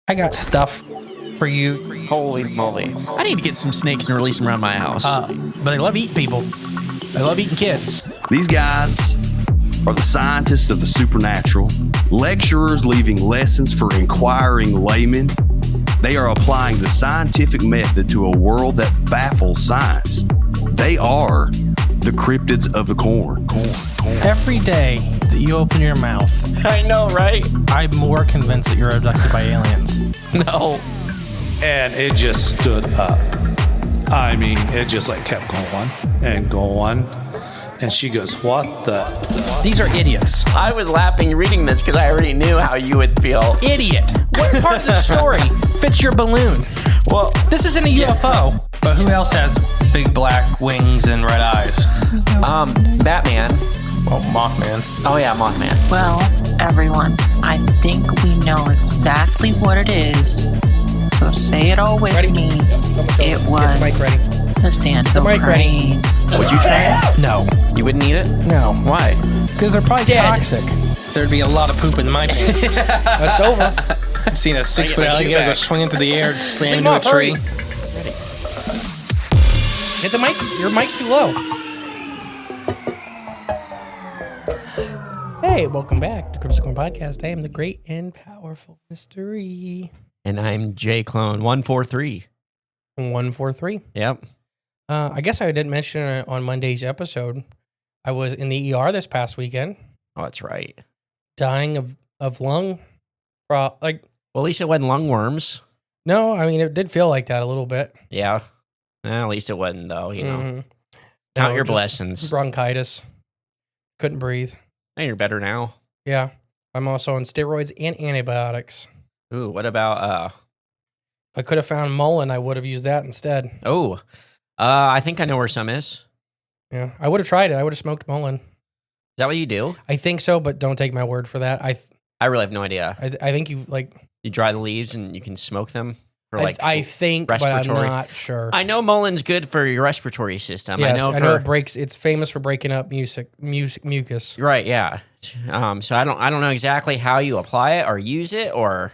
I got stuff for you. Holy moly. I need to get some snakes and release them around my house. But they love eating people. They love eating kids. These guys are the scientists of the supernatural, lecturers leaving lessons for inquiring laymen. They are applying the scientific method to a world that baffles science. They are the cryptids of the corn. Every day that you open your mouth, I know, right? I'm more convinced that you're abducted by aliens. No. And it just stood up. I mean, it just like kept going and going. And she goes, what the? These are idiots. I was laughing reading this because I already knew how you would feel. Idiot. What part of the story fits your balloon? Well, This isn't a UFO. But who else has big black wings and red eyes? Batman. Well, Mothman. Oh yeah, Mothman. Well, everyone, I think we know exactly what it is. So say it all with Ready? me. It Get was the mic ready. the Santa mic ready. crane. Would you try it? No. You wouldn't eat it? No. Why? Because they're probably toxic. There'd be a lot of poop in my pants. That's over. I've seen a 6-foot alligator go swinging through the air and slam into a tree. Get the mic. Your mic's too low. Hey, welcome back to Cryptids Podcast. I am the great and powerful mystery. And I'm J Clone 143. 143. Yep. I guess I didn't mention it on Monday's episode. I was in the ER this past weekend, Oh, that's right. dying of lung. Well, at least it wasn't lungworms. No, I mean, it did feel like that a little bit. Yeah. At least it wasn't, though, you know. Mhm. Count No, your just blessings. Bronchitis. Couldn't breathe. Hey, you're better now. Yeah. I'm also on steroids and antibiotics. Ooh, what about, If I could have found Mullen, I would have used that instead. I think I know where some is. Yeah. I would have tried it. I would have smoked Mullen. Is that what you do? I think so, but don't take my word for that. I really have no idea. I think you You dry the leaves and you can smoke them for I think, but I'm respiratory. not sure. I know mullen's good for your respiratory system. Yes, I know it breaks. It's famous for breaking up mucus. Right, yeah. So I don't know exactly how you apply it or use it or.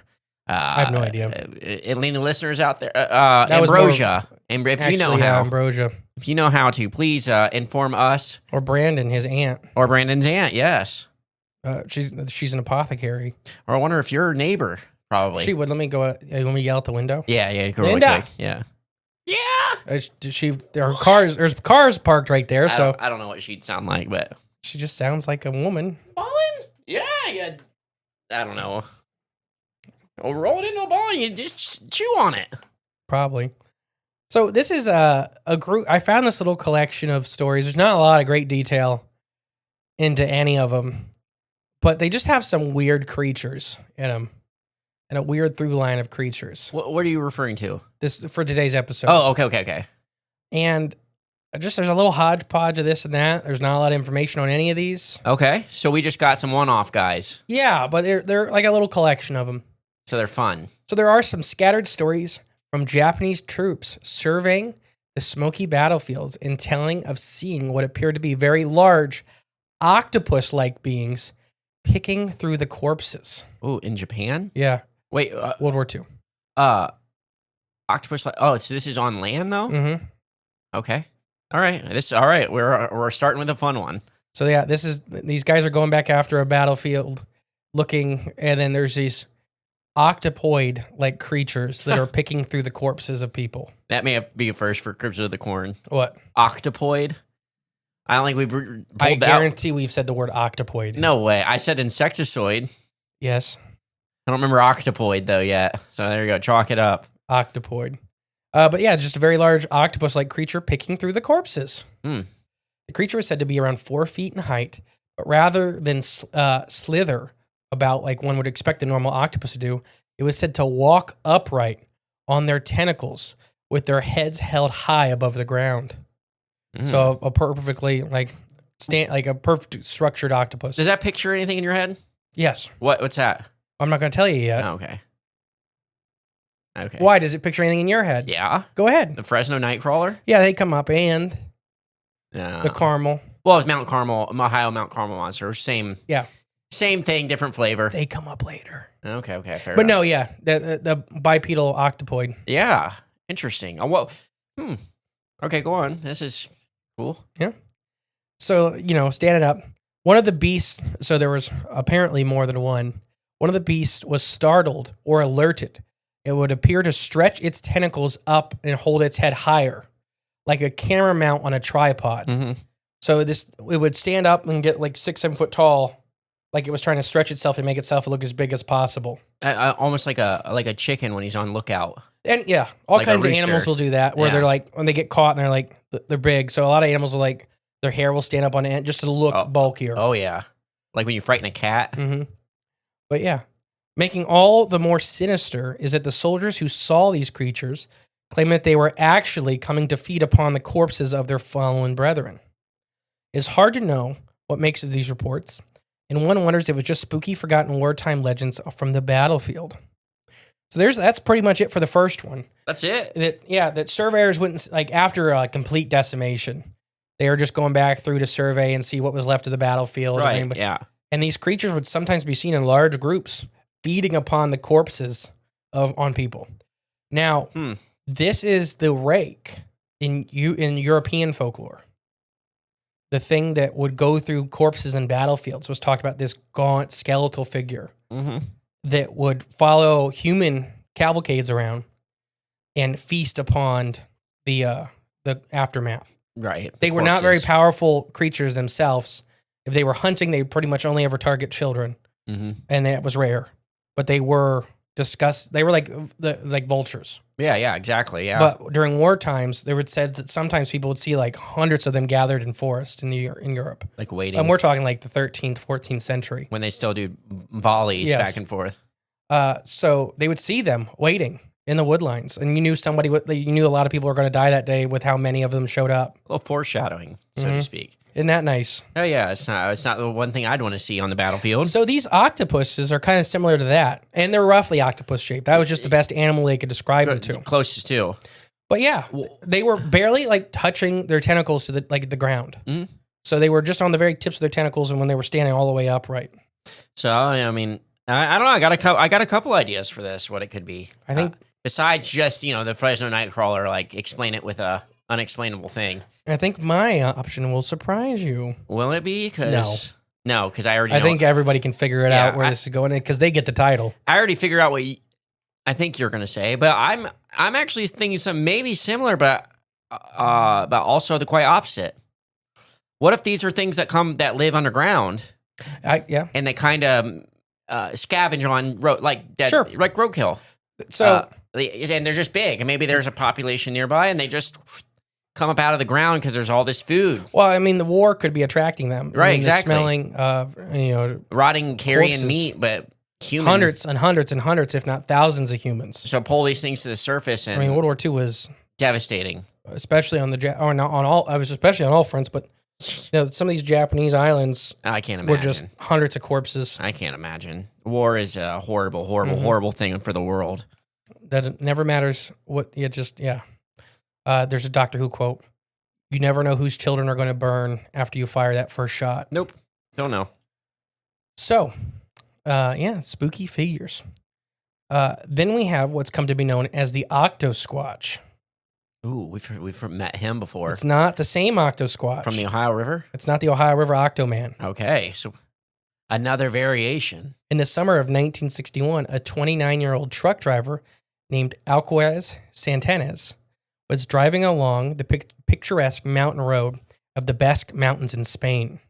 I have no idea. Any listeners out there, That was ambrosia. And if Actually, you know yeah, how, ambrosia. if you know how to, please inform us Or Brandon, his aunt. or Brandon's aunt. Yes, She's an apothecary. or I wonder if your neighbor probably. She would let me go. Let me yell out the window. Yeah, go really Linda! quick. Yeah. There's cars parked right there, so I don't know what she'd sound like, but she just sounds like a woman. Mullen? Yeah. I don't know. Roll it into a ball and you just chew on it. Probably. So this is a group. I found this little collection of stories. There's not a lot of great detail into any of them, but they just have some weird creatures in them, and a weird through line of creatures. What are you referring to? This for today's episode. Oh, okay. And there's a little hodgepodge of this and that. There's not a lot of information on any of these. Okay, so we just got some one-off guys. Yeah, but they're like a little collection of them. So they're fun. So there are some scattered stories from Japanese troops surveying the smoky battlefields and telling of seeing what appeared to be very large octopus-like beings picking through the corpses. Oh, in Japan? Yeah, Wait, World War II. octopus. Oh, so this is on land though. Mm-hmm. Okay, all right. We're starting with a fun one. So yeah, these guys are going back after a battlefield, looking, and then there's these octopoid-like creatures that are picking through the corpses of people. That may be a first for Cryptids of the Corn. What? Octopoid. I don't think we pulled I out. guarantee we've said the word octopoid. No way. I said insectoid. Yes. I don't remember octopoid though yet. So there you go. Chalk it up. Octopoid. But yeah, just a very large octopus-like creature picking through the corpses. Hmm. The creature was said to be around 4 feet in height, but rather than slither about like one would expect a normal octopus to do, it was said to walk upright on their tentacles with their heads held high above the ground. So a perfectly like a perfect structured octopus. Does that picture anything in your head? Yes. What's that? I'm not going to tell you yet. Oh, okay. Okay. Why? Does it picture anything in your head? Yeah. Go ahead. The Fresno Nightcrawler? Yeah, they come up and Yeah. the caramel. Well, it's Ohio Mount Carmel monster. Same. Yeah. Same thing, different flavor. They come up later. Okay, fair But enough. no, yeah, the bipedal octopoid. Yeah, interesting. Oh, well, okay, go on. This is cool. Yeah. So, standing up, one of the beasts, so there was apparently more than one. One of the beasts was startled or alerted. It would appear to stretch its tentacles up and hold its head higher, like a camera mount on a tripod. Mm-hmm. So it would stand up and get like 6-7 foot tall, like it was trying to stretch itself and make itself look as big as possible. Almost like a chicken when he's on lookout. And yeah, all Like a kinds of rooster. animals will do that, where Yeah. they're like, when they get caught and they're like, they're big. So a lot of animals will like, their hair will stand up on end just to look bulkier. Oh, yeah. Like when you frighten a cat. Mm-hmm. But yeah, making all the more sinister is that the soldiers who saw these creatures claim that they were actually coming to feed upon the corpses of their fallen brethren. It's hard to know what makes of these reports, and one wonders if it was just spooky, forgotten wartime legends from the battlefield. So that's pretty much it for the first one. That's it. That surveyors wouldn't, like, after a complete decimation, they were just going back through to survey and see what was left of the battlefield. Right, yeah. And these creatures would sometimes be seen in large groups, feeding upon the corpses on people. Now, this is the rake in European folklore. The thing that would go through corpses and battlefields was talked about, this gaunt skeletal figure that would follow human cavalcades around and feast upon the aftermath. Right. They were not very powerful creatures themselves. If they were hunting, they pretty much only ever target children, and that was rare. But they were They were like vultures. Yeah, exactly. Yeah. But during war times, they would said that sometimes people would see like hundreds of them gathered in forest in Europe. Like waiting. And we're talking like the 13th, 14th century. When they still do volleys back and forth. So they would see them waiting in the woodlines, and you knew you knew a lot of people were going to die that day with how many of them showed up. A little foreshadowing, so to speak. Isn't that nice? Oh yeah, it's not the one thing I'd want to see on the battlefield. So these octopuses are kind of similar to that, and they're roughly octopus shaped. That was just the best animal they could describe them to. Closest to. But yeah, they were barely like touching their tentacles to the ground. Mm-hmm. So they were just on the very tips of their tentacles, and when they were standing all the way upright. So I mean, I don't know. I got a couple ideas for this. What it could be. I think besides just the Fresno Nightcrawler, like explain it with a unexplainable thing. I think my option will surprise you. Will it be? No, because I already. I think everybody can figure it out where this is going because they get the title. I already figured out what I think you're going to say, but I'm actually thinking something maybe similar, but also the quite opposite. What if these are things that live underground? And they kind of scavenge on like roadkill. So and they're just big, and maybe there's a population nearby, and they just come up out of the ground because there's all this food. Well, I mean, the war could be attracting them, right? Exactly. Smelling, rotting carrion corpses. meat, but human. Hundreds and hundreds and hundreds, if not thousands, of humans. So pull these things to the surface, and World War II was devastating, especially on especially on all fronts, but. Some of these Japanese islands I can't imagine. were just hundreds of corpses. I can't imagine. War is a horrible, horrible, horrible thing for the world. That it never matters what you there's a Doctor Who quote. You never know whose children are going to burn after you fire that first shot. Nope. Don't know. So, spooky figures. Then we have what's come to be known as the Octosquatch. Ooh, we've met him before. It's not the same Octosquatch. From the Ohio River? It's not the Ohio River Octoman. Okay, so another variation. In the summer of 1961, a 29-year-old truck driver named Alquez Santanez was driving along the picturesque mountain road of the Basque Mountains in Spain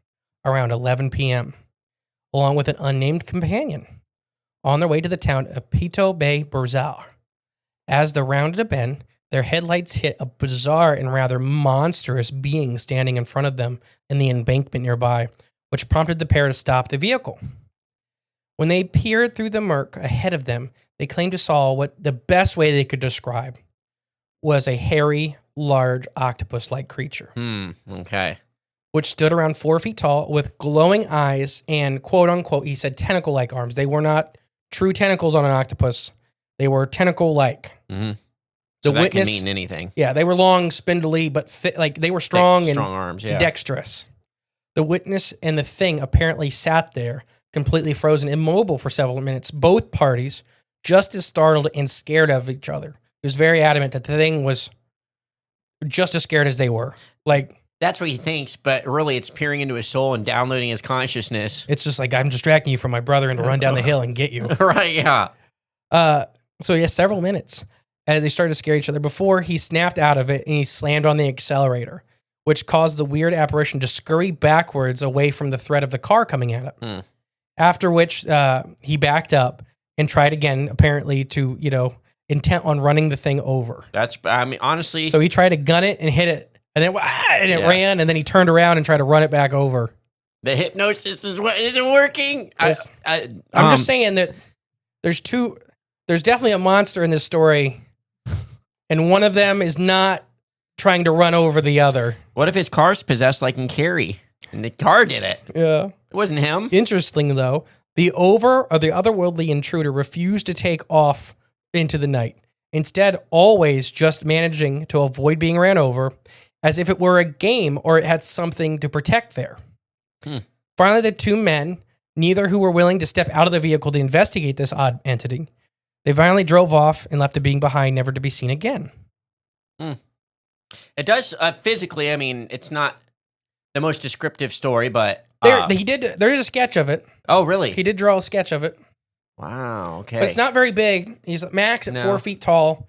around 11 p.m., along with an unnamed companion, on their way to the town of Pito Bay Burzal. As they rounded a bend, their headlights hit a bizarre and rather monstrous being standing in front of them in the embankment nearby, which prompted the pair to stop the vehicle. When they peered through the murk ahead of them, they claimed to saw what the best way they could describe was a hairy, large octopus-like creature. Okay. Which stood around 4 feet tall with glowing eyes and, quote-unquote, he said tentacle-like arms. They were not true tentacles on an octopus. They were tentacle-like. Mm-hmm. So that can mean anything. Yeah, they were long, spindly, but they were strong and arms, dexterous. The witness and the thing apparently sat there, completely frozen, immobile for several minutes. Both parties just as startled and scared of each other. He was very adamant that the thing was just as scared as they were. Like, That's what he thinks, but really it's peering into his soul and downloading his consciousness. it's just like, I'm distracting you from my brother and to run down the hill and get you. Right, yeah. So yeah, several minutes as they started to scare each other before he snapped out of it and he slammed on the accelerator, which caused the weird apparition to scurry backwards away from the threat of the car coming at it. After which he backed up and tried again, apparently to, intent on running the thing over. Honestly. So he tried to gun it and hit it, and then it ran, and then he turned around and tried to run it back over. The hypnosis isn't working. I'm just saying that there's definitely a monster in this story, and one of them is not trying to run over the other. What if his car's possessed like in Carrie, and the car did it? Yeah. It wasn't him. Interesting, though, the otherworldly intruder refused to take off into the night, instead always just managing to avoid being ran over, as if it were a game or it had something to protect there. Finally, the two men, neither who were willing to step out of the vehicle to investigate this odd entity, they finally drove off and left the being behind, never to be seen again. It does physically. I mean, it's not the most descriptive story, but There is a sketch of it. Oh, really? He did draw a sketch of it. Wow. Okay. But it's not very big. He's max at 4 feet tall,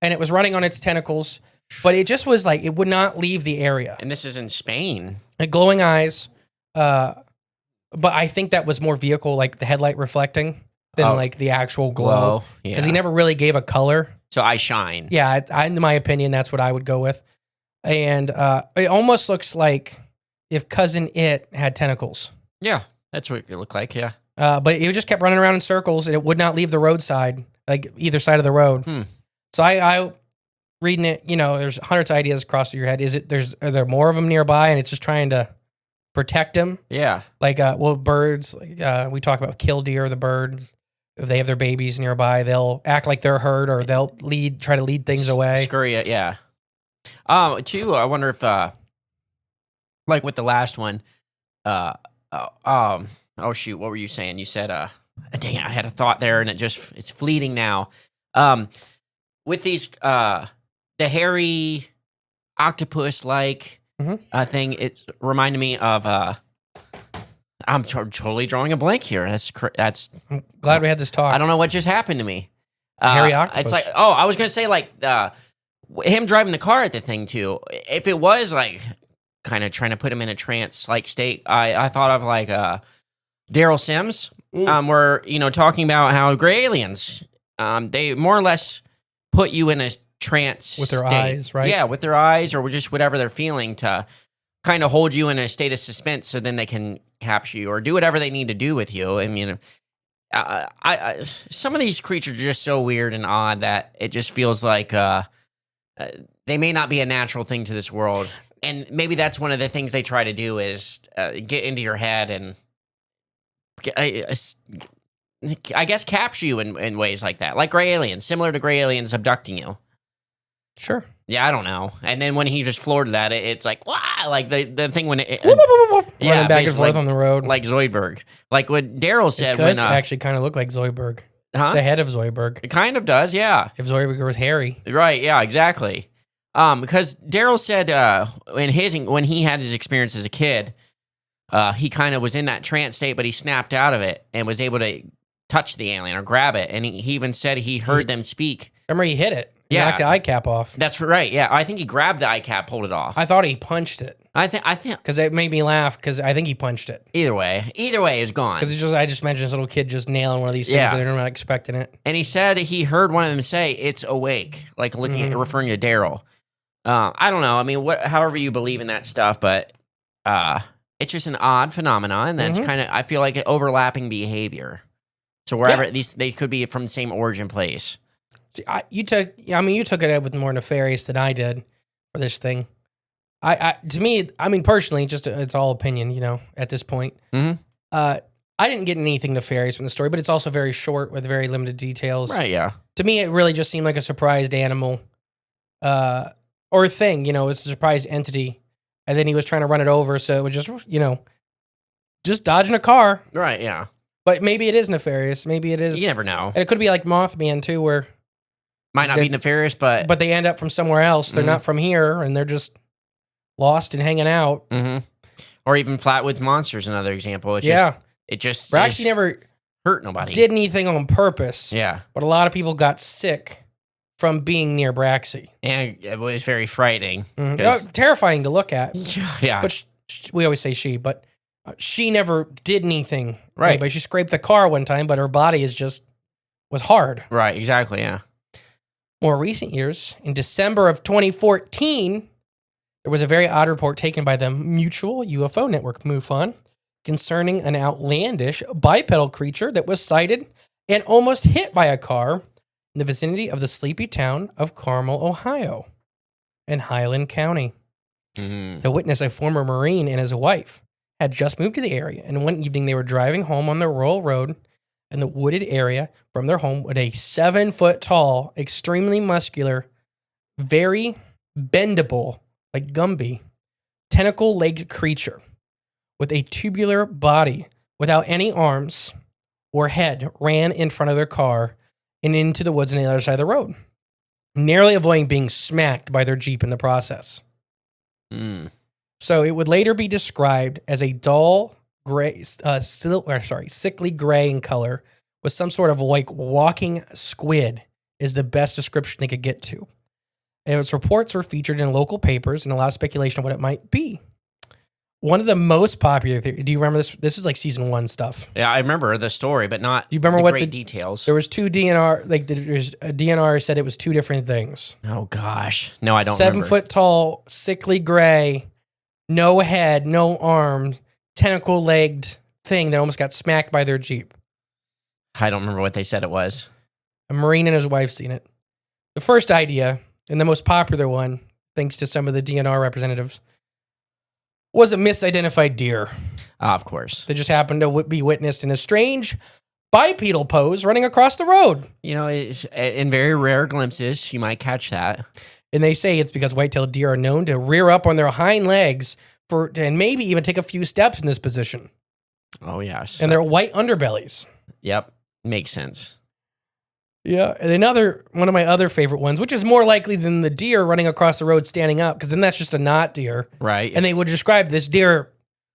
and it was running on its tentacles. But it just was like, it would not leave the area. And this is in Spain. Like glowing eyes. But I think that was more vehicle, like the headlight reflecting, than like the actual glow. Because he never really gave a color. So I shine. Yeah, in my opinion, that's what I would go with. And it almost looks like if Cousin It had tentacles. Yeah, that's what it looked like, yeah. But it just kept running around in circles, and it would not leave the roadside, like either side of the road. So I reading it, there's hundreds of ideas across your head. Are there more of them nearby, and it's just trying to protect him? Yeah. Like, birds, we talk about killdeer, the bird. If they have their babies nearby, they'll act like they're hurt, or they'll try to lead things away. Scurry it, yeah. Too, I wonder if, like with the last one, oh shoot, what were you saying? You said, dang it, I had a thought there, and it's fleeting now. With these, the hairy octopus-like thing, it reminded me of, I'm totally drawing a blank here. I'm glad we had this talk. I don't know what just happened to me. Hairy octopus. It's like, I was going to say like, him driving the car at the thing too. If it was like kind of trying to put him in a trance-like state, I thought of like, Daryl Sims, were, talking about how gray aliens, they more or less put you in a trance with their state. eyes, right? Yeah, with their eyes or just whatever they're feeling to kind of hold you in a state of suspense so then they can capture you or do whatever they need to do with you. I mean, some of these creatures are just so weird and odd that it just feels like they may not be a natural thing to this world. And maybe that's one of the things they try to do is get into your head and I guess capture you in ways like that, like gray aliens, similar to gray aliens abducting you. Sure. Yeah, I don't know. And then when he just floored that, it's like, wow, like the thing when it running back and forth on the road. Like Zoidberg. Like what Daryl said. It actually kind of looked like Zoidberg. Huh? The head of Zoidberg. It kind of does, yeah. If Zoidberg was hairy. Right, yeah, exactly. Because Daryl said when he had his experience as a kid, he kind of was in that trance state, but he snapped out of it and was able to touch the alien or grab it. And he even said he heard them speak. Remember, he hit it. He knocked the eye cap off. That's right. Yeah, I think he grabbed the eye cap, pulled it off. I thought he punched it. I think because it made me laugh because I think he punched it. Either way, is gone. Because I just mentioned this little kid just nailing one of these things that they're not expecting it. And he said he heard one of them say, "It's awake," like referring to Daryl. I don't know. I mean, however you believe in that stuff, but it's just an odd phenomenon, and that's kind of, I feel like, an overlapping behavior. So wherever they could be from the same origin place. See, you took it with more nefarious than I did for this thing. To me, personally, just it's all opinion, at this point. I didn't get anything nefarious from the story, but it's also very short with very limited details. Right, yeah. To me, it really just seemed like a surprised animal or a thing, it's a surprised entity. And then he was trying to run it over, so it was just, just dodging a car. Right, yeah. But maybe it is nefarious. Maybe it is. You never know. And it could be like Mothman too, where Might not be nefarious, but they end up from somewhere else. They're not from here, and they're just lost and hanging out. Or even Flatwoods Monsters, another example. It's just Braxy never hurt nobody. did anything on purpose. Yeah. But a lot of people got sick from being near Braxy. And it was very frightening. Terrifying to look at. Yeah. But we always say she, but she never did anything. Right. But she scraped the car one time, but her body was hard. Right, exactly, yeah. More recent years, in December of 2014, there was a very odd report taken by the Mutual UFO Network, MUFON, concerning an outlandish bipedal creature that was sighted and almost hit by a car in the vicinity of the sleepy town of Carmel, Ohio, in Highland County. The witness, a former Marine, and his wife had just moved to the area, and one evening they were driving home on the rural road in the wooded area from their home with a 7-foot-tall, extremely muscular, very bendable, like Gumby, tentacle-legged creature with a tubular body without any arms or head ran in front of their car and into the woods on the other side of the road, narrowly avoiding being smacked by their Jeep in the process. So it would later be described as a dull gray, sickly gray in color with some sort of like walking squid is the best description they could get to. And its reports were featured in local papers and a lot of speculation of what it might be. One of the most popular, do you remember this? This is like season 1 stuff. Yeah, I remember the story, but not do you remember the what great details. There was 2 DNR, like there's a DNR said it was 2 different things. Oh gosh. No, I don't remember. 7-foot tall, sickly gray, no head, no arms, tentacle-legged thing that almost got smacked by their Jeep. I don't remember what they said it was. A Marine and his wife seen it. The first idea, and the most popular one, thanks to some of the DNR representatives, was a misidentified deer. Of course. That just happened to be witnessed in a strange bipedal pose running across the road. You know, in very rare glimpses, you might catch that. And they say it's because white-tailed deer are known to rear up on their hind legs and maybe even take a few steps in this position. Oh, yes. And their white underbellies. Yep. Makes sense. Yeah. And one of my other favorite ones, which is more likely than the deer running across the road standing up, because then that's just a not deer. Right. And they would describe this deer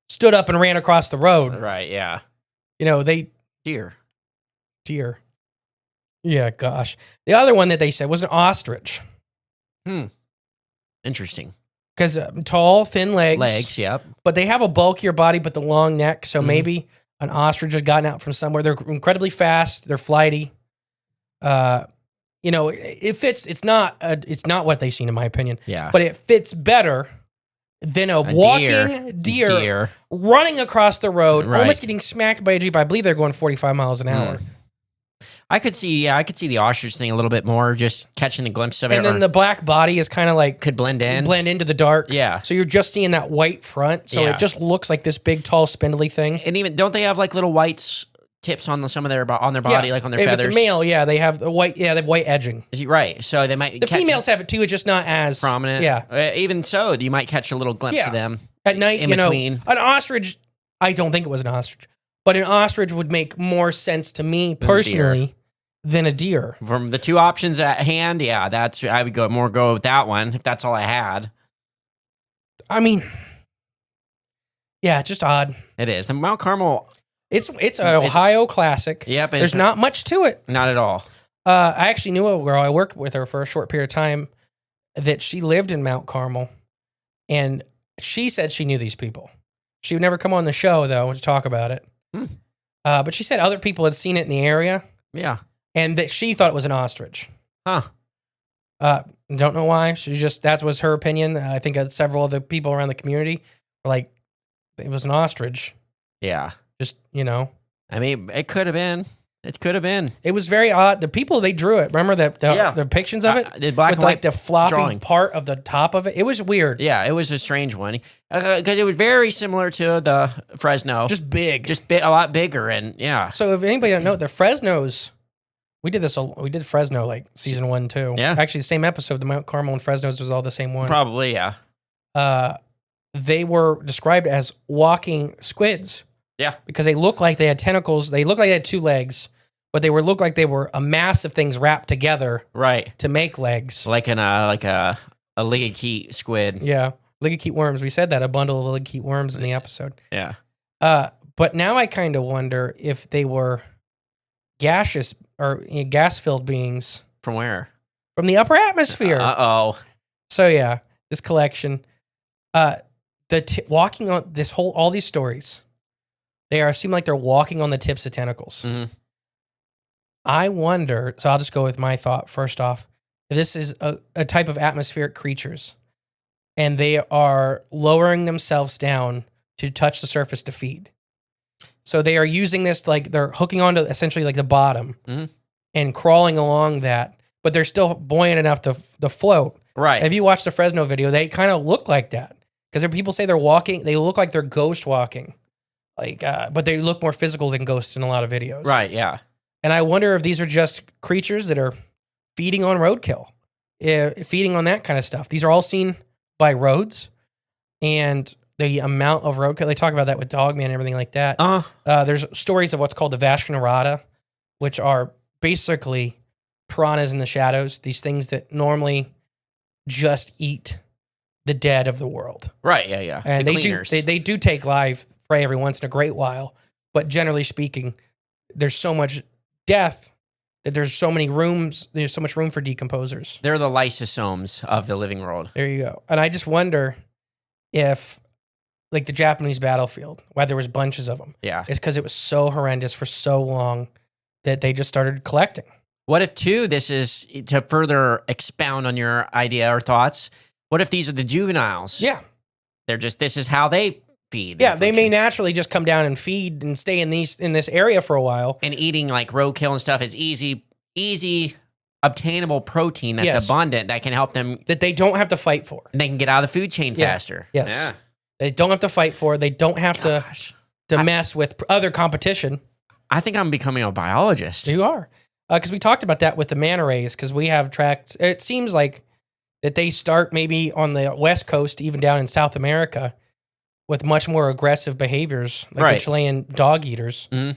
stood up and ran across the road. Right, yeah. You know, Deer. Yeah, gosh. The other one that they said was an ostrich. Interesting. Because tall, thin legs. Legs, yep. But they have a bulkier body, but the long neck. So maybe an ostrich had gotten out from somewhere. They're incredibly fast. They're flighty. You know, it fits. It's not what they seen, in my opinion. Yeah. But it fits better than a walking deer running across the road, almost getting smacked by a Jeep. I believe they're going 45 miles an hour. I could see the ostrich thing a little bit more, just catching the glimpse of it. And then the black body is kind of like could blend into the dark. Yeah. So you're just seeing that white front. So it just looks like this big, tall, spindly thing. And even don't they have like little white tips on some of their body, like on their feathers? If it's a male, they have the white. Yeah, they have white edging. Right. So they might. The females have it too. It's just not as prominent. Yeah. Even so, you might catch a little glimpse of them at night. In between. An ostrich. I don't think it was an ostrich, but an ostrich would make more sense to me personally than a deer. From the 2 options at hand, I would go with that one if that's all I had. I mean, yeah, just odd. It is. The Mount Carmel. It's an Ohio classic. Yep. There's not much to it. Not at all. I actually knew a girl. I worked with her for a short period of time that she lived in Mount Carmel, and she said she knew these people. She would never come on the show, though, to talk about it. But she said other people had seen it in the area. Yeah. And that she thought it was an ostrich. Huh. Don't know why. That was her opinion. I think several of the people around the community were like, it was an ostrich. Yeah. Just, you know. I mean, it could have been. It could have been. It was very odd. The people, they drew it. Remember the depictions of it? The black with and white like the floppy drawing. part of the top of it. It was weird. Yeah, it was a strange one. Because it was very similar to the Fresno. Just big. A lot bigger. And yeah. So if anybody don't know, the Fresnos, we did Fresno like season 1 too. Yeah. Actually, the same episode, the Mount Carmel and Fresnos was all the same one. Probably, yeah. They were described as walking squids Yeah. because they look like they had tentacles. They look like they had 2 legs, but they looked like they were a mass of things wrapped together Right. to make legs. Like a ligakeet squid. Yeah, ligakeet worms. We said that, a bundle of ligakeet worms in the episode. Yeah. But now I kind of wonder if they were gaseous or gas-filled beings From where? from the upper atmosphere. Uh-oh. So yeah, this collection, walking on all these stories, seem like they're walking on the tips of tentacles. Mm-hmm. I wonder. So I'll just go with my thought first off. This is a type of atmospheric creatures, and they are lowering themselves down to touch the surface to feed. So they are using this, like they're hooking onto essentially like the bottom and crawling along that, but they're still buoyant enough to float. Right. If you watch the Fresno video, they kind of look like that because people say they're walking. They look like they're ghost walking, but they look more physical than ghosts in a lot of videos. Right. Yeah. And I wonder if these are just creatures that are feeding on roadkill, feeding on that kind of stuff. These are all seen by roads, and the amount of roadkill. They talk about that with Dogman and everything like that. There's stories of what's called the Vashkanarada, which are basically piranhas in the shadows. These things that normally just eat the dead of the world. Right. Yeah. Yeah. And The they cleaners. do take live prey every once in a great while, but generally speaking, there's so much death that there's so much room for decomposers. They're the lysosomes of the living world. There you go. And I just wonder if, like the Japanese battlefield, why there was bunches of them. Yeah. It's because it was so horrendous for so long that they just started collecting. What if, too, this is to further expound on your idea or thoughts? What if these are the juveniles? Yeah. This is how they feed. Yeah, they may naturally just come down and feed and stay in this area for a while. And eating like roadkill and stuff is easy obtainable protein that's Yes. abundant that can help them. That they don't have to fight for. And they can get out of the food chain Yeah. faster. Yes. Yeah. They don't have to fight for. They don't have Gosh. to mess with other competition. I think I'm becoming a biologist. You are. Because we talked about that with the manta rays, because we have tracked, it seems like that they start maybe on the West Coast, even down in South America, with much more aggressive behaviors, like Right. the Chilean dog eaters. Mhm.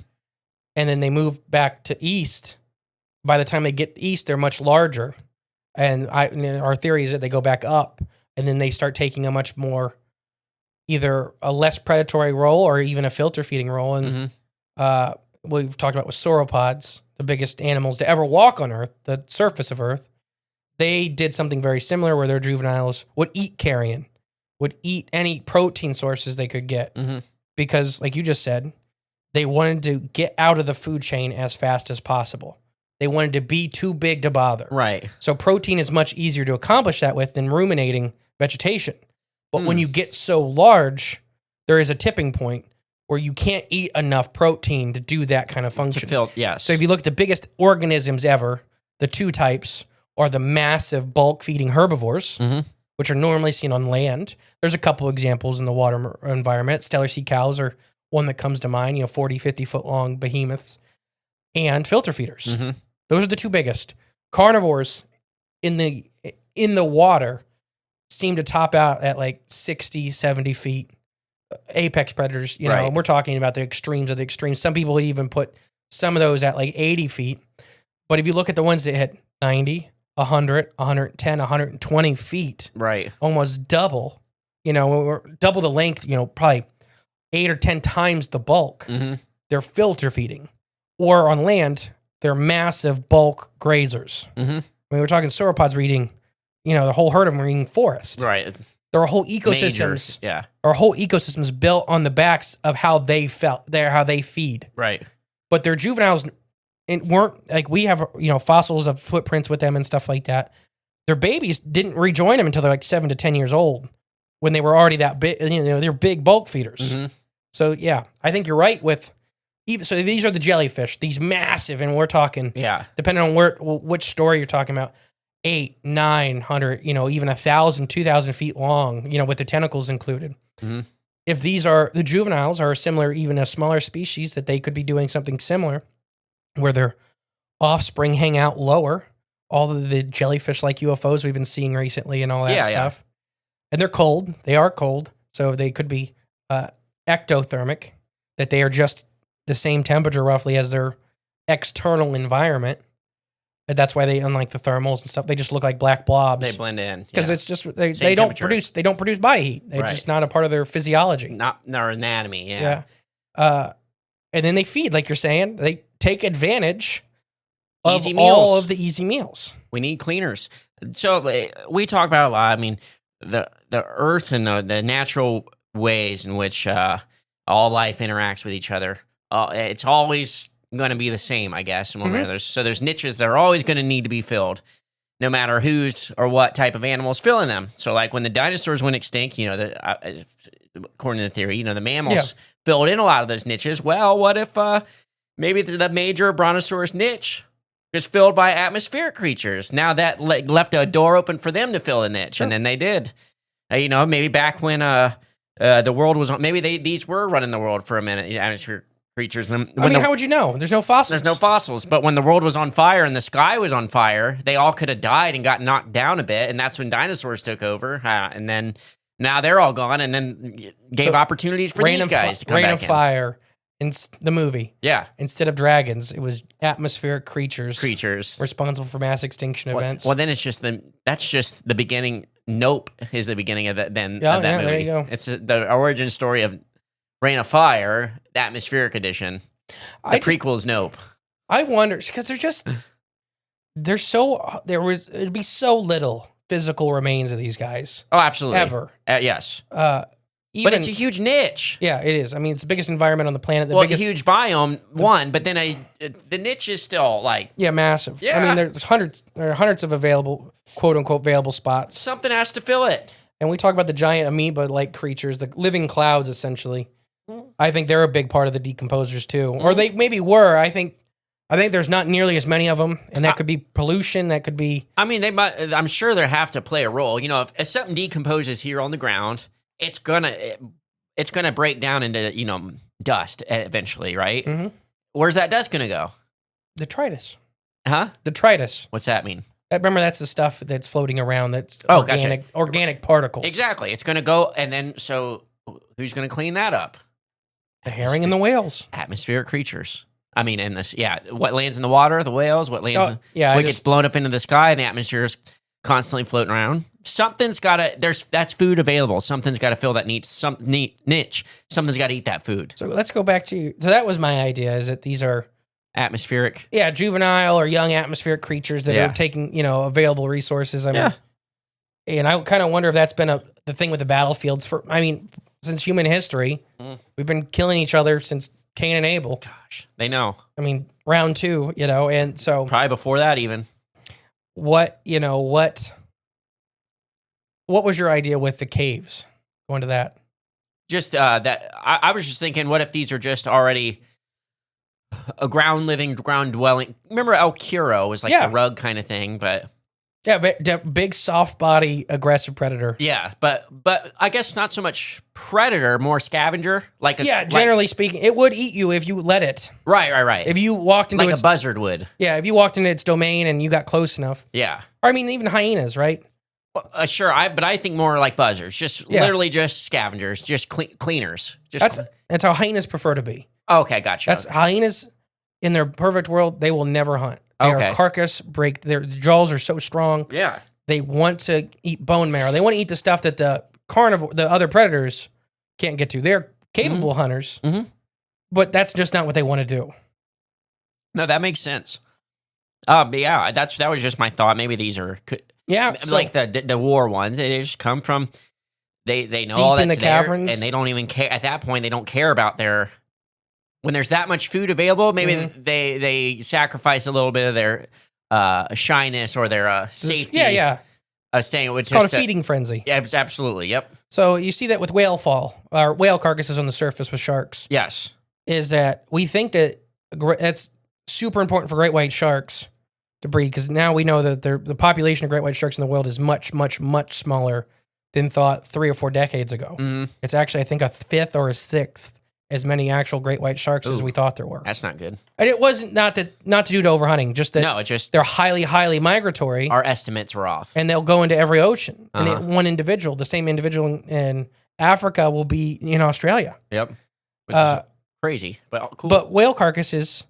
And then they move back to east. By the time they get east, they're much larger. And our theory is that they go back up, and then they start taking a much more, either a less predatory role or even a filter feeding role. And we've talked about with sauropods, the biggest animals to ever walk on Earth, the surface of Earth. They did something very similar where their juveniles would eat carrion, would eat any protein sources they could get. Because, like you just said, they wanted to get out of the food chain as fast as possible. They wanted to be too big to bother. Right. So protein is much easier to accomplish that with than ruminating vegetation. But when you get so large, there is a tipping point where you can't eat enough protein to do that kind of function. Yes. So if you look at the biggest organisms ever, the two types are the massive bulk feeding herbivores, which are normally seen on land. There's a couple examples in the water environment. Stellar sea cows are one that comes to mind, 40, 50 foot long behemoths, and filter feeders. Those are the two biggest. Carnivores in the water seem to top out at like 60, 70 feet. Apex predators, Right. and we're talking about the extremes of the extremes. Some people would even put some of those at like 80 feet. But if you look at the ones that hit 90, 100, 110, 120 feet, Right. almost double, or double the length, probably 8 or 10 times the bulk, they're filter feeding. Or on land, they're massive bulk grazers. I mean, we're talking sauropods were eating, the whole herd of them were eating forest. Right. There are whole ecosystems. Major, yeah. Our whole ecosystems built on the backs of how they how they feed. Right. But their juveniles weren't like we have, fossils of footprints with them and stuff like that. Their babies didn't rejoin them until they're like 7 to 10 years old, when they were already that big. They're big bulk feeders. So yeah, I think you're right with. So these are the jellyfish, these massive, and we're talking, depending on which story you're talking about, 800, 900, even 1,000, 2,000 feet long, with the tentacles included. If these are the juveniles are similar, even a smaller species, that they could be doing something similar, where their offspring hang out lower, all of the jellyfish like UFOs we've been seeing recently and all that stuff. And they're cold. They are cold. So they could be ectothermic. that they are just the same temperature roughly as their external environment. And that's why they, unlike the thermals and stuff, they just look like black blobs. They blend in because it's just they don't produce body heat. It's just not a part of their physiology, not their anatomy. Yeah. And then they feed, like you're saying, they take advantage of all of the easy meals. We need cleaners. So we talk about a lot. I mean, the earth and the natural ways in which all life interacts with each other. It's always going to be the same, I guess. In one way or another. So there's niches that are always going to need to be filled, no matter whose or what type of animals filling them. So, like when the dinosaurs went extinct, according to the theory, the mammals filled in a lot of those niches. Well, what if maybe the major brontosaurus niche is filled by atmospheric creatures? Now that left a door open for them to fill a niche, and then they did. Maybe back when the world was on, maybe these were running the world for a minute. Atmospheric creatures. How would you know? There's no fossils. There's no fossils. But when the world was on fire and the sky was on fire, they all could have died and got knocked down a bit, and that's when dinosaurs took over. And then now they're all gone, and then gave opportunities for these guys to come back in. Rain of Fire in the movie. Yeah. Instead of dragons, it was atmospheric creatures responsible for mass extinction events. Well, then that's just the beginning. Nope is the beginning of that. Of that movie. There you go. It's the origin story of Rain of Fire, the atmospheric edition. The prequel is Nope. I wonder because it'd be so little physical remains of these guys. Oh, absolutely. Ever. Yes. But it's a huge niche. Yeah, it is. I mean, it's the biggest environment on the planet. A huge biome, but then the niche is still massive. Yeah. I mean, there are hundreds of available, quote unquote, available spots. Something has to fill it. And we talk about the giant amoeba-like creatures, the living clouds, essentially. I think they're a big part of the decomposers too, or they maybe were. I think there's not nearly as many of them, and that could be pollution. That could be. I mean, they might. I'm sure they have to play a role. If something decomposes here on the ground, it's gonna break down into dust eventually, right? Mm-hmm. Where's that dust gonna go? Detritus. Huh? Detritus. What's that mean? Remember, that's the stuff that's floating around. That's organic particles. Exactly. It's gonna go, and then who's gonna clean that up? The herring and the whales. Atmospheric creatures. I mean, what lands in the water, the whales, what lands what gets blown up into the sky, and the atmosphere is constantly floating around. Something's gotta, that's food available. Something's gotta fill that niche. Something's gotta eat that food. So let's go back to, so that was my idea, is that these are atmospheric. Yeah, juvenile or young atmospheric creatures that are taking, available resources. I mean, and I kind of wonder if that's been the thing with the battlefields since human history. We've been killing each other since Cain and Abel. Gosh, they know. I mean, round two, and so probably before that even. What was your idea with the caves? Going to that. Just that I was just thinking, what if these are just already a ground dwelling? Remember El Curo was like the rug kind of thing, but. Yeah, big, soft body, aggressive predator. Yeah, but I guess not so much predator, more scavenger. Generally speaking, it would eat you if you let it. Right. If you walked into a buzzard would. Yeah, if you walked into its domain and you got close enough. Yeah. Or I mean, even hyenas, right? Well, sure, but I think more like buzzards, literally just scavengers, just cleaners. That's how hyenas prefer to be. Okay, gotcha. That's hyenas in their perfect world. They will never hunt. They are carcass break. Their jaws are so strong. Yeah. They want to eat bone marrow. They want to eat the stuff that the other predators can't get to. They're capable hunters, but that's just not what they want to do. No, that makes sense. That was just my thought. Maybe these are like the war ones. They just come from they know all that's in the caverns, and they don't even care at that point. They don't care about their. When there's that much food available, maybe they sacrifice a little bit of their shyness or their safety. Staying with it's called a feeding frenzy. Yeah, absolutely. Yep. So you see that with whale carcasses on the surface with sharks. Yes. Is that we think that's super important for great white sharks to breed, because now we know that the population of great white sharks in the world is much, much, much smaller than thought 3 or 4 decades ago. Mm-hmm. It's actually, I think, a 5th or a 6th as many actual great white sharks as we thought there were. That's not good. And it wasn't not to do to overhunting, just that they're highly, highly migratory. Our estimates were off. And they'll go into every ocean. And one individual, the same individual in Africa will be in Australia. Yep. Which is Crazy, but cool. But whale carcasses,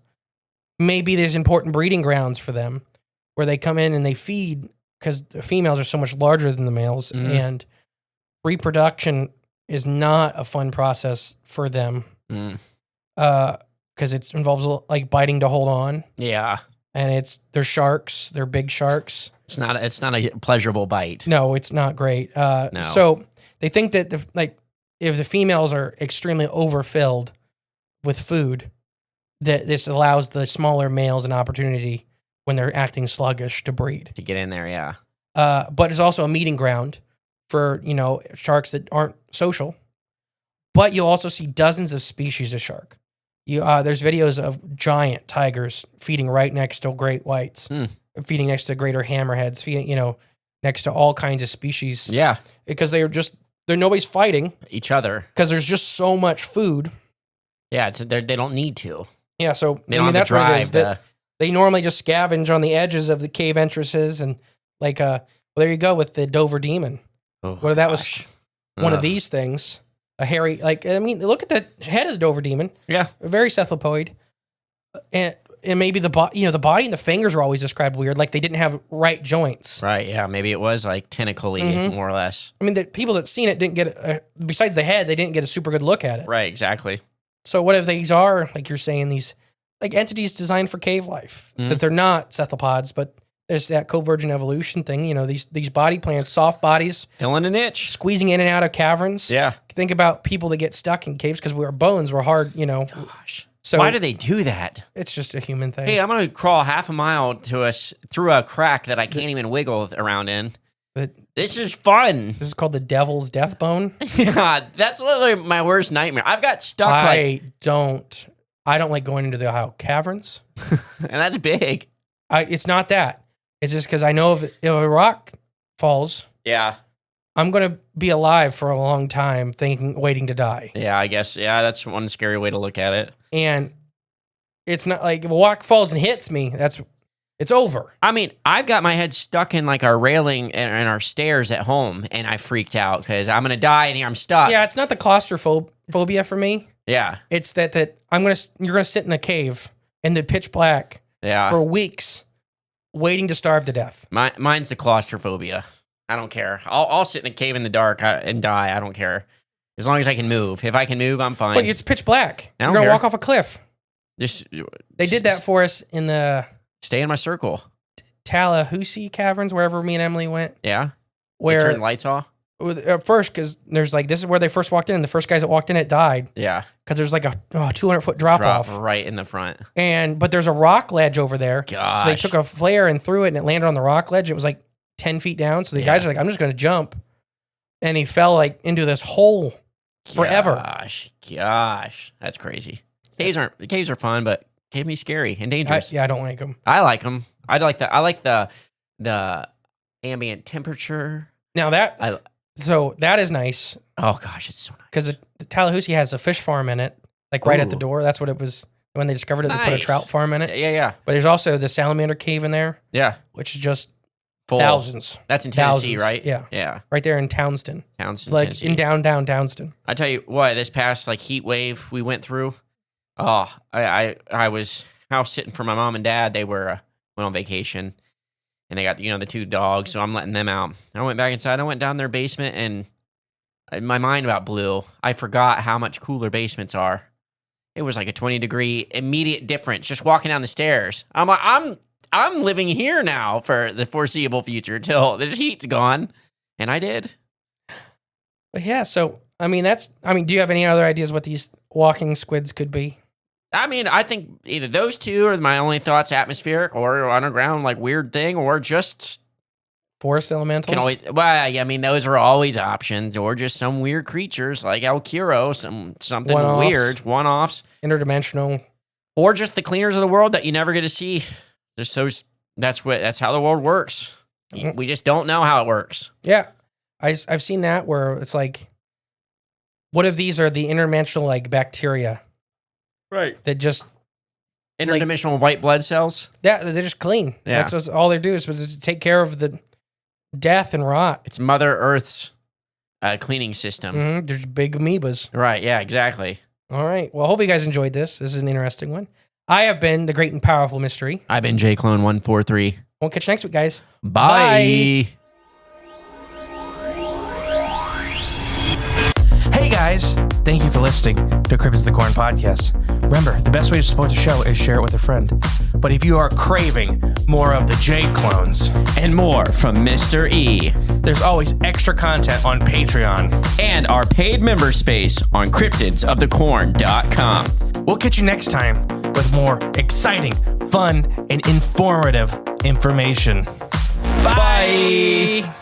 maybe there's important breeding grounds for them where they come in and they feed because the females are so much larger than the males, and reproduction is not a fun process for them because it involves like biting to hold on. Yeah. And they're sharks. They're big sharks. It's not a pleasurable bite. No, it's not great. No. So they think that if the females are extremely overfilled with food, that this allows the smaller males an opportunity when they're acting sluggish to breed. To get in there, yeah. But it's also a meeting ground for, sharks that aren't social. But you'll also see dozens of species of shark. There's videos of giant tigers feeding right next to great whites, feeding next to greater hammerheads, feeding, next to all kinds of species. Yeah. Because nobody's fighting. Each other. Because there's just so much food. Yeah, they don't need to. Yeah, so they don't have that's to drive. What it is. They normally just scavenge on the edges of the cave entrances, and well, there you go with the Dover demon. Oh, well, that was one of these things. A hairy, look at the head of the Dover demon. Yeah, very cephalopod, and maybe the body and the fingers are always described weird, like they didn't have right joints. Right. Yeah. Maybe it was like tentacly, more or less. I mean, the people that seen it didn't get besides the head, they didn't get a super good look at it. Right. Exactly. So what if these are, like you're saying, these like entities designed for cave life, that they're not cephalopods, but there's that convergent evolution thing. These body plans, soft bodies, filling a niche, squeezing in and out of caverns. Yeah. Think about people that get stuck in caves because our bones were hard. Gosh. So why do they do that? It's just a human thing. Hey, I'm gonna crawl half a mile through a crack that I can't even wiggle around in. But this is fun. This is called the devil's death bone. Yeah, that's literally my worst nightmare. I've got stuck. I don't like going into the Ohio caverns. And that's big. It's not that. It's just because I know if a rock falls, yeah, I'm gonna be alive for a long time, waiting to die. Yeah, I guess. Yeah, that's one scary way to look at it. And it's not like if a rock falls and hits me, it's over. I mean, I've got my head stuck in like our railing and our stairs at home, and I freaked out because I'm gonna die and here I'm stuck. Yeah, it's not the claustrophobia for me. Yeah, it's that you're gonna sit in a cave in the pitch black for weeks, waiting to starve to death. Mine's the claustrophobia. I don't care. I'll sit in a cave in the dark and die. I don't care. As long as I can move. If I can move, I'm fine. But it's pitch black. You're going to walk off a cliff. They did that for us in the... Stay in my circle. Tallahassee Caverns, wherever me and Emily went. Yeah? Where they turned lights off? At first, because there's this is where they first walked in, and the first guys that walked in, it died. Yeah. Because there's like a 200-foot drop off. Right in the front. But there's a rock ledge over there. Gosh. So they took a flare and threw it, and it landed on the rock ledge. It was like 10 feet down. So the guys are like, I'm just going to jump. And he fell into this hole forever. Gosh. That's crazy. Caves are fun, but can be scary and dangerous. I don't like them. I like them. I like the ambient temperature. Now that is nice. Oh gosh, it's so nice. Because the Tallahassee has a fish farm in it, like right at the door. That's what it was when they discovered it. Nice. They put a trout farm in it. Yeah. But there's also the salamander cave in there. Yeah. Which is just full. Thousands. That's in Tennessee, right? Yeah. Right there in Townsend. Tennessee. In downtown Townsend. I tell you what, this past heat wave we went through. Oh, I was house sitting for my mom and dad. They went on vacation, and they got the two dogs, so I'm letting them out. I went back inside. I went down their basement, and my mind about blew. I forgot how much cooler basements are. It was like a 20-degree immediate difference just walking down the stairs. I'm like, I'm living here now for the foreseeable future till this heat's gone, and I did. But yeah, so do you have any other ideas what these walking squids could be? I mean, I think either those two are my only thoughts: atmospheric or underground, weird thing, or just forest elementals. Those are always options, or just some weird creatures like El Curo, something one-offs. Weird, one-offs, interdimensional, or just the cleaners of the world that you never get to see. That's how the world works. Mm-hmm. We just don't know how it works. Yeah, I've seen that where it's like, what if these are the interdimensional bacteria? Right. That just interdimensional white blood cells. They're just clean. Yeah. That's all they do is to take care of the death and rot. It's Mother Earth's cleaning system. Mm-hmm. There's big amoebas. Right. Yeah. Exactly. All right. Well, I hope you guys enjoyed this. This is an interesting one. I have been the great and powerful mystery. I've been JClone143. We'll catch you next week, guys. Bye. Hey guys, thank you for listening to Cryptids the Corn podcast. Remember, the best way to support the show is share it with a friend. But if you are craving more of the Jade clones And more from Mr. E. there's always extra content on Patreon. And our paid member space on cryptidsofthecorn.com. We'll catch you next time with more exciting, fun, and informative information. Bye.